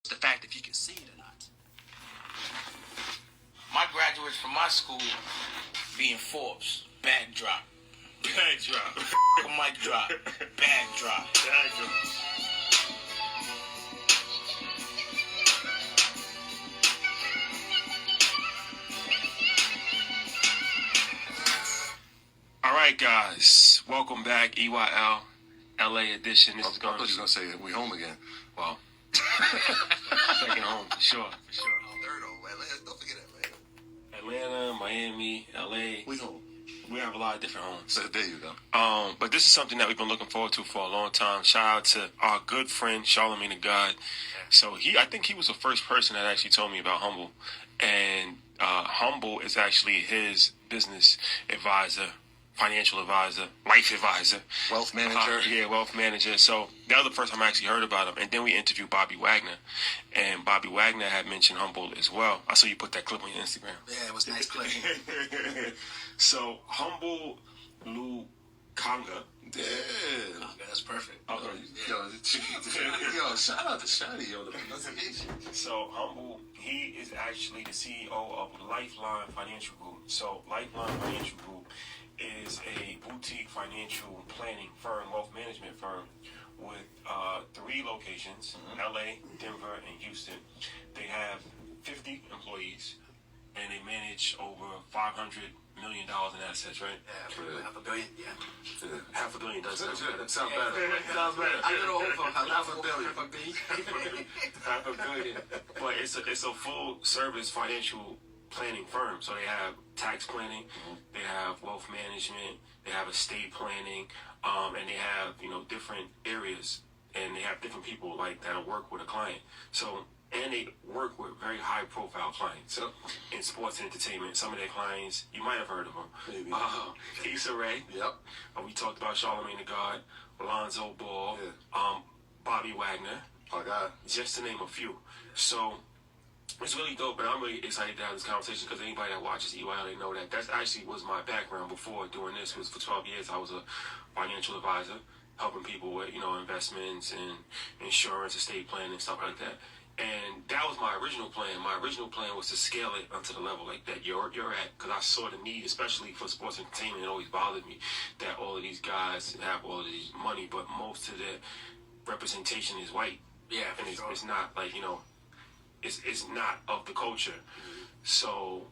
the fact if you can see it or not. My graduates from my school being Forbes, bag drop. Bag drop. Mic drop. Bag drop. Bag drop. All right, guys. Welcome back. EYL LA edition. This is going I thought you were going to say we home again. Well, second home for sure. Third home, Atlanta. Don't forget Atlanta. Atlanta, Miami, LA. We home. We have a lot of different homes. So there you go. But this is something that we've been looking forward to for a long time. Shout out to our good friend Charlamagne the God. So I think he was the first person that actually told me about Humble, and Humble is actually his business advisor, financial advisor, life advisor, Wealth manager. Wealth manager. So that was the first time I actually heard about him. And then we interviewed Bobby Wagner, and Bobby Wagner had mentioned Humble as well. I saw you put that clip on your Instagram. Yeah, it was a nice clip. So Humble Lukanga. Yeah. Oh, that's perfect. Okay. Yo, shout out to Shadi, yo, the pronunciation. So Humble, he is actually the CEO of Lifeline Financial Group. So Lifeline Financial Group is a boutique financial planning firm, wealth management firm, with 3 locations, LA, Denver, and Houston. They have 50 employees, and they manage over $500 million in assets, right? Yeah, $500 million, yeah. $500 million does sound better. That sounds better. Sounds better. I don't know if $500 million. $500 million. But it's a full service financial planning firm. So they have tax planning, they have wealth management, they have estate planning, and they have different areas, and they have different people like that'll work with a client. So and they work with very high profile clients in sports and entertainment. Some of their clients you might have heard of them. Maybe. Issa Rae. Yep. We talked about Charlamagne the God, Alonzo Ball, Bobby Wagner. Oh God. Just to name a few. So it's really dope, and I'm really excited to have this conversation because anybody that watches EYL, they know that actually was my background before doing this. Was for 12 years I was a financial advisor, helping people with investments and insurance, estate planning, and stuff like that. And that was my original plan. My original plan was to scale it onto the level like that you're at, because I saw the need, especially for sports entertainment. It always bothered me that all of these guys have all of these money, but most of the representation is white. Yeah, and it's not like it's not of the culture. So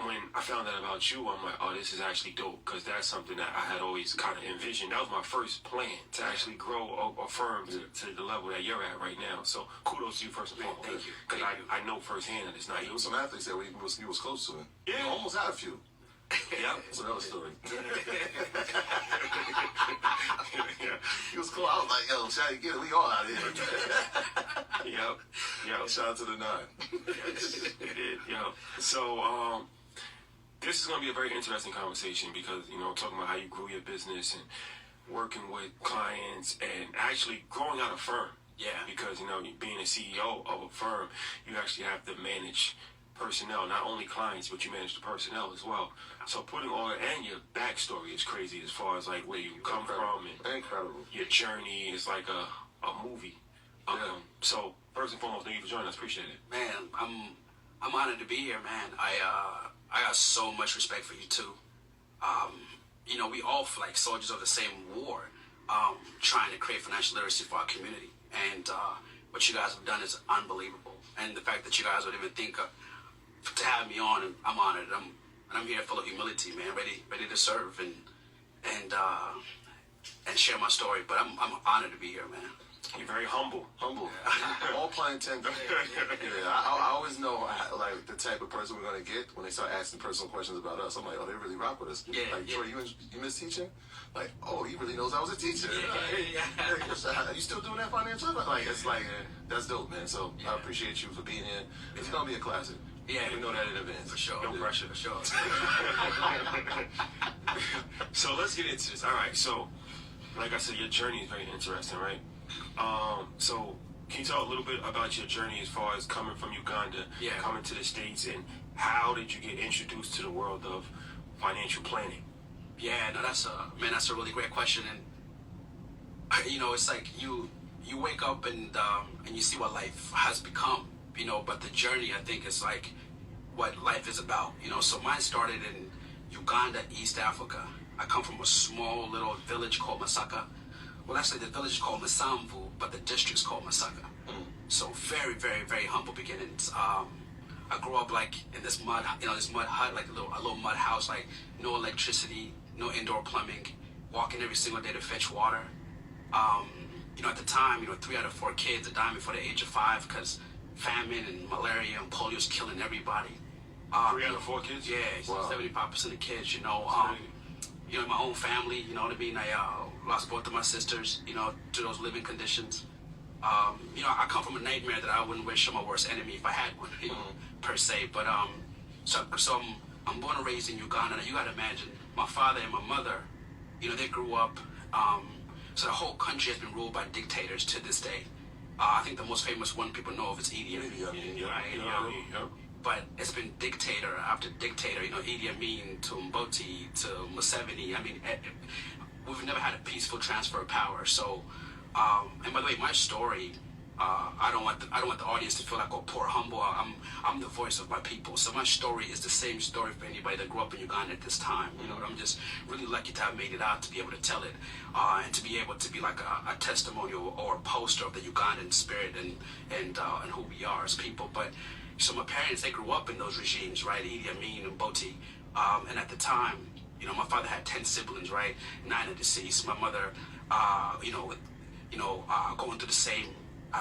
when I found out about you, I'm like, oh, this is actually dope, because that's something that I had always kind of envisioned. That was my first plan, to actually grow a firm to the level that you're at right now. So kudos to you first and foremost. Thank you. Because I know firsthand that it's not There you. was some athletes that you was close to it. Yeah. You almost had a few. Yeah. That's another story. Yeah. He was cool. I was like, yo, Shadi, get it. We all out of here. Yep. Shout out to the 9. Yes, it did. Yeah. So, this is going to be a very interesting conversation because, talking about how you grew your business and working with clients and actually growing out a firm. Yeah. Because, being a CEO of a firm, you actually have to manage personnel, not only clients, but you manage the personnel as well. So putting all that, and your backstory is crazy as far as like where you come from and Incredible. your journey is like a movie. So first and foremost, thank you for joining us. Appreciate it. Man, I'm honored to be here, man. I got so much respect for you too. We all feel like soldiers of the same war, trying to create financial literacy for our community. And what you guys have done is unbelievable. And the fact that you guys would even think to have me on, and I'm honored. I'm here full of humility, man, ready to serve and share my story. But I'm honored to be here, man. You're very humble. Humble. All pun intended. Yeah, I always know like the type of person we're gonna get when they start asking personal questions about us. I'm like, oh, they really rock with us. Yeah, like, yeah. Troy, you miss teaching? Like, oh, he really knows I was a teacher. Yeah. You still doing that financial? Like, it's like that's dope, man. So I appreciate you for being here. It's gonna be a classic. Yeah, we know that in advance. For sure. No pressure. For sure. So let's get into this. All right. So, like I said, your journey is very interesting, right? So can you talk a little bit about your journey as far as coming from Uganda, coming to the States, and how did you get introduced to the world of financial planning? Yeah, no, that's a really great question. And it's like you you wake up and you see what life has become, you know. But the journey, I think, is like what life is about, you know. So mine started in Uganda, East Africa. I come from a small little village called Masaka. Well, actually, the village is called Masamvu, but the district is called Masaka. So very, very, very humble beginnings. I grew up like in this mud, you know, this mud hut, like a little mud house, like no electricity, no indoor plumbing, walking every single day to fetch water. You know, at the time, you know, 3 out of 4 kids are dying before the age of 5 because famine and malaria and polio is killing everybody. 3 out of 4 kids? Yeah, Wow. 75% of kids, you know. You know, in my own family, you know what I mean? I lost both of my sisters, you know, to those living conditions. You know, I come from a nightmare that I wouldn't wish on my worst enemy if I had one, you know, per se. But so I'm born and raised in Uganda. Now you gotta imagine, my father and my mother, you know, they grew up. So the whole country has been ruled by dictators to this day. I think the most famous one people know of is Idi Amin, right? But it's been dictator after dictator, you know, Idi Amin to Mboti to Museveni. I mean, we've never had a peaceful transfer of power. So, and by the way, my story, I don't want the audience to feel like, oh, poor humble. I'm the voice of my people. So my story is the same story for anybody that grew up in Uganda at this time. You know, I'm just really lucky to have made it out, to be able to tell it, and to be able to be like a testimonial or a poster of the Ugandan spirit and who we are as people. But so my parents, they grew up in those regimes, right? Idi Amin and Mboti, and at the time, you know, my father had 10 siblings, right? 9 are deceased. My mother, going through the same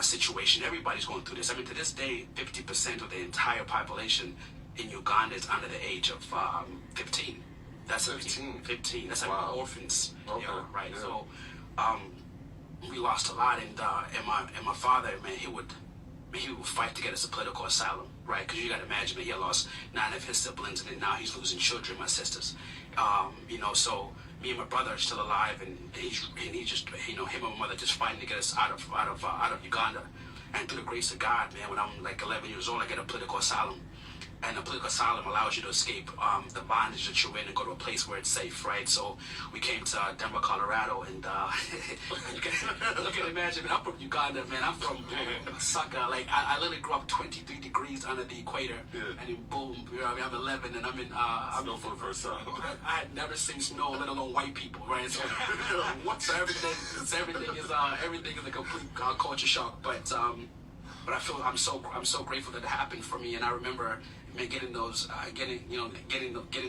situation. Everybody's going through this. I mean, to this day, 50% of the entire population in Uganda is under the age of 15. That's 15. That's like Wow. orphans. Okay. You know, right? Yeah. So we lost a lot, and my father, man, he would fight to get us a political asylum, right? Because you got to imagine, man, he had lost 9 of his siblings, and then now he's losing children, my sisters. You know, so me and my brother are still alive, and he just, you know, him and my mother just fighting to get us out of Uganda. And through the grace of God, man, when I'm like 11 years old, I get a political asylum. And a political asylum allows you to escape the bondage that you're in and go to a place where it's safe, right? So we came to Denver, Colorado, and you can imagine, man, I'm from Uganda, man. I'm from Masaka. Like, I literally grew up 23 degrees under the equator, and then boom, you know, I mean, I'm 11, and I'm in. Snow for the first time. I had never seen snow, let alone white people, right? So, so everything is a complete culture shock, but I feel I'm so grateful that it happened for me, and I remember, man, getting those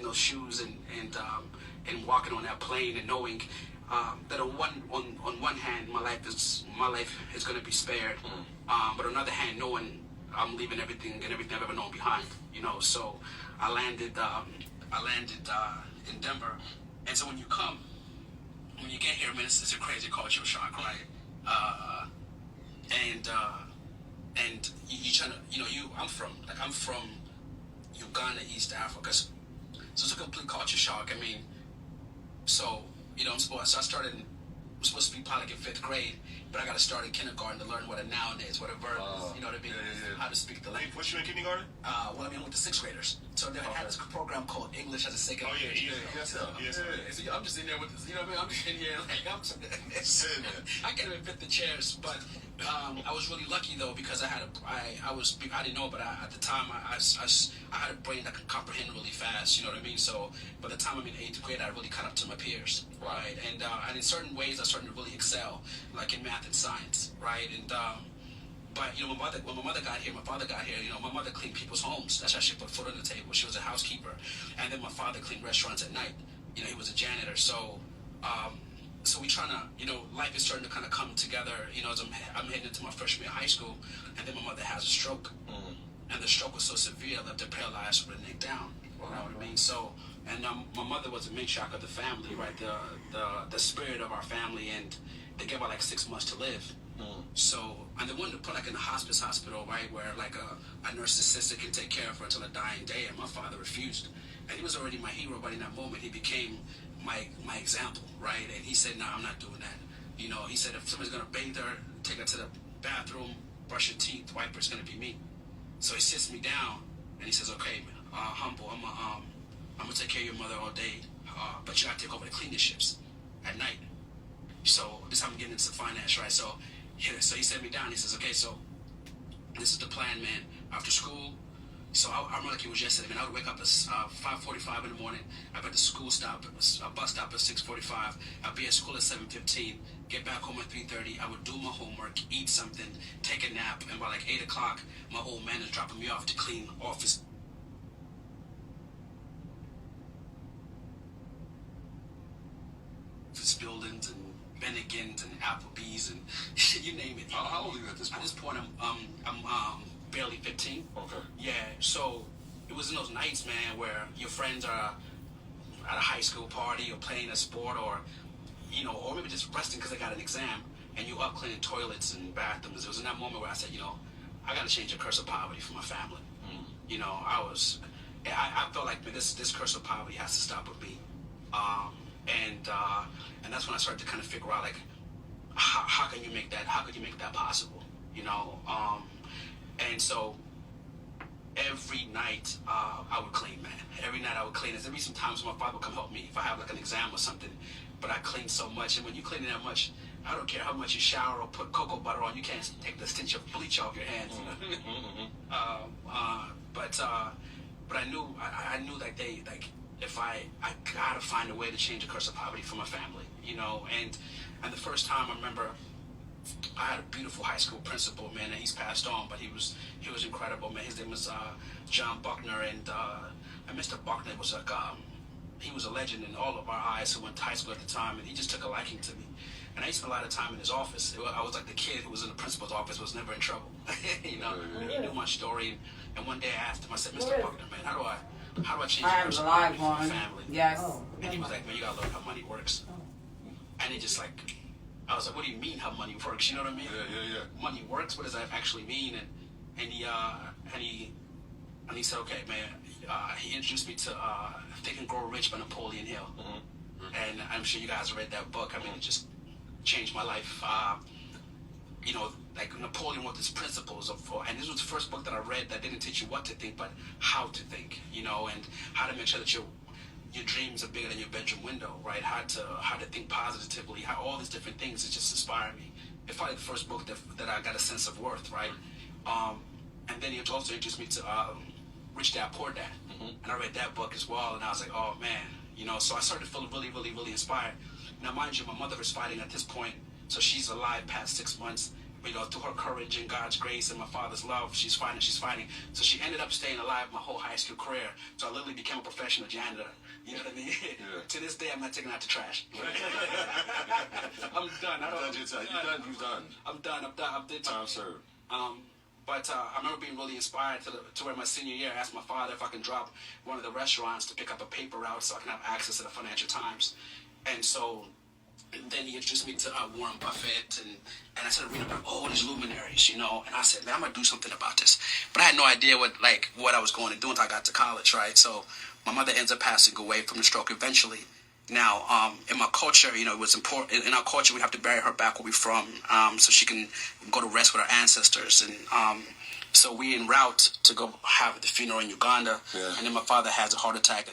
those shoes and walking on that plane and knowing that on one hand my life is going to be spared, but on the other hand knowing I'm leaving everything I've ever known behind, you know. So I landed in Denver, and so when you get here, man, it's a crazy cultural shock, right? And you trying to, you know, I'm from Uganda, East Africa, so it's a complete culture shock. I mean, so, you know, I'm supposed to be probably like in 5th grade, but I got to start in kindergarten to learn what a noun is, what a verb is, you know what I mean? Yeah. How to speak the language. What's you in kindergarten? Well, I mean, with the 6th graders. So they had this program called English as a second Oh, yeah, language. yes. So I'm just in there with this, you know what I mean? I'm just in here like, I can't even fit the chairs, but I was really lucky though, because I didn't know, but at the time I had a brain that could comprehend really fast, you know what I mean? So by the time I'm in 8th grade, I really caught up to my peers, right? And in certain ways, I started to really excel, like in math and science, right? And but you know, when my mother got here, my father got here, you know, my mother cleaned people's homes. That's how she put food on the table. She was a housekeeper, and then my father cleaned restaurants at night. You know, he was a janitor. So so we trying to, you know, life is starting to kind of come together, you know, as I'm heading into my freshman year of high school, and then my mother has a stroke. And the stroke was so severe, I left her paralyzed from the neck down. You know what I mean? So, and my mother was the matriarch of the family, right? The spirit of our family, and they gave her like 6 months to live. So, and they wanted to put like in a hospital, right, where like a nurse's assistant can take care of her until a dying day, and my father refused. And he was already my hero, but in that moment, he became my example, right? And he said, "No, I'm not doing that." You know, he said, if somebody's gonna bathe her, take her to the bathroom, brush her teeth, wipe her, it's gonna be me. So he sits me down and he says, "Okay, humble, I'm gonna take care of your mother all day, but you gotta take over the cleaning shifts at night." So this is how I'm getting into finance, right? So Yeah, so he sat me down. He says, okay, so this is the plan, man. After school, so I remember like it was yesterday, man. I would wake up at 5:45 in the morning. I'd be at the school stop, a bus stop at 6:45. I'd be at school at 7:15. Get back home at 3:30. I would do my homework, eat something, take a nap, and by like 8 o'clock, my old man is dropping me off to clean office buildings and Bennigan's and Applebee's and you name it. How old are you at this point? At this point, I'm barely 15. Okay. Yeah, so it was in those nights, man, where your friends are at a high school party or playing a sport or, you know, or maybe just resting because they got an exam and you up cleaning toilets and bathrooms. It was in that moment where I said, you know, I got to change the curse of poverty for my family. You know, I felt like man, this curse of poverty has to stop with me. And that's when I started to kind of figure out like how could you make that possible, you know? And so every night I would clean, man. Every night I would clean. There'd be some times when my father would come help me if I have like an exam or something. But I cleaned so much, and when you clean that much, I don't care how much you shower or put cocoa butter on, you can't take the stench of bleach off your hands. But I knew that if I gotta find a way to change the curse of poverty for my family, you know. And the first time I remember, I had a beautiful high school principal, man, and he's passed on, but he was incredible, man. His name was John Buckner, and Mr. Buckner was like he was a legend in all of our eyes who went to high school at the time, and he just took a liking to me. And I spent a lot of time in his office. I was like the kid who was in the principal's office, was never in trouble. You know, he knew my story. And one day I asked him, I said, Mr. Buckner, man, how do I change the curse of poverty for my family? Yes. And he was like, man, you gotta learn how money works. And he just like, I was like, what do you mean how money works? You know what I mean? Yeah. Money works. What does that actually mean? And he said, okay, man. He introduced me to Think and Grow Rich by Napoleon Hill. And I'm sure you guys read that book. I mean, it just changed my life. You know, like Napoleon wrote his principles and this was the first book that I read that didn't teach you what to think, but how to think. You know, and how to make sure that your dreams are bigger than your bedroom window, right? How to think positively, how all these different things that just inspire me. It's probably the first book that I got a sense of worth, right? And then he also introduced me to Rich Dad Poor Dad, and I read that book as well, and I was like, oh man, you know. So I started to feel really, really, really inspired. Now, mind you, my mother is fighting at this point, so she's alive past 6 months. You know, through her courage and God's grace and my father's love, she's fighting. So she ended up staying alive my whole high school career. So I literally became a professional janitor. You know what I mean? Yeah. To this day, I'm not taking out the trash. I'm done. You're done. I'm done. I did Time served. But I remember being really inspired to where my senior year, I asked my father if I can drop one of the restaurants to pick up a paper route so I can have access to the Financial Times. And so then he introduced me to Warren Buffett, and I started reading about all these luminaries, you know. And I said, man, I'm gonna do something about this. But I had no idea what I was going to do until I got to college, right? So my mother ends up passing away from the stroke eventually. Now, in my culture, you know, it was important. In our culture, we have to bury her back where we're from, so she can go to rest with her ancestors. And so we en route to go have the funeral in Uganda. Yeah. And then my father has a heart attack.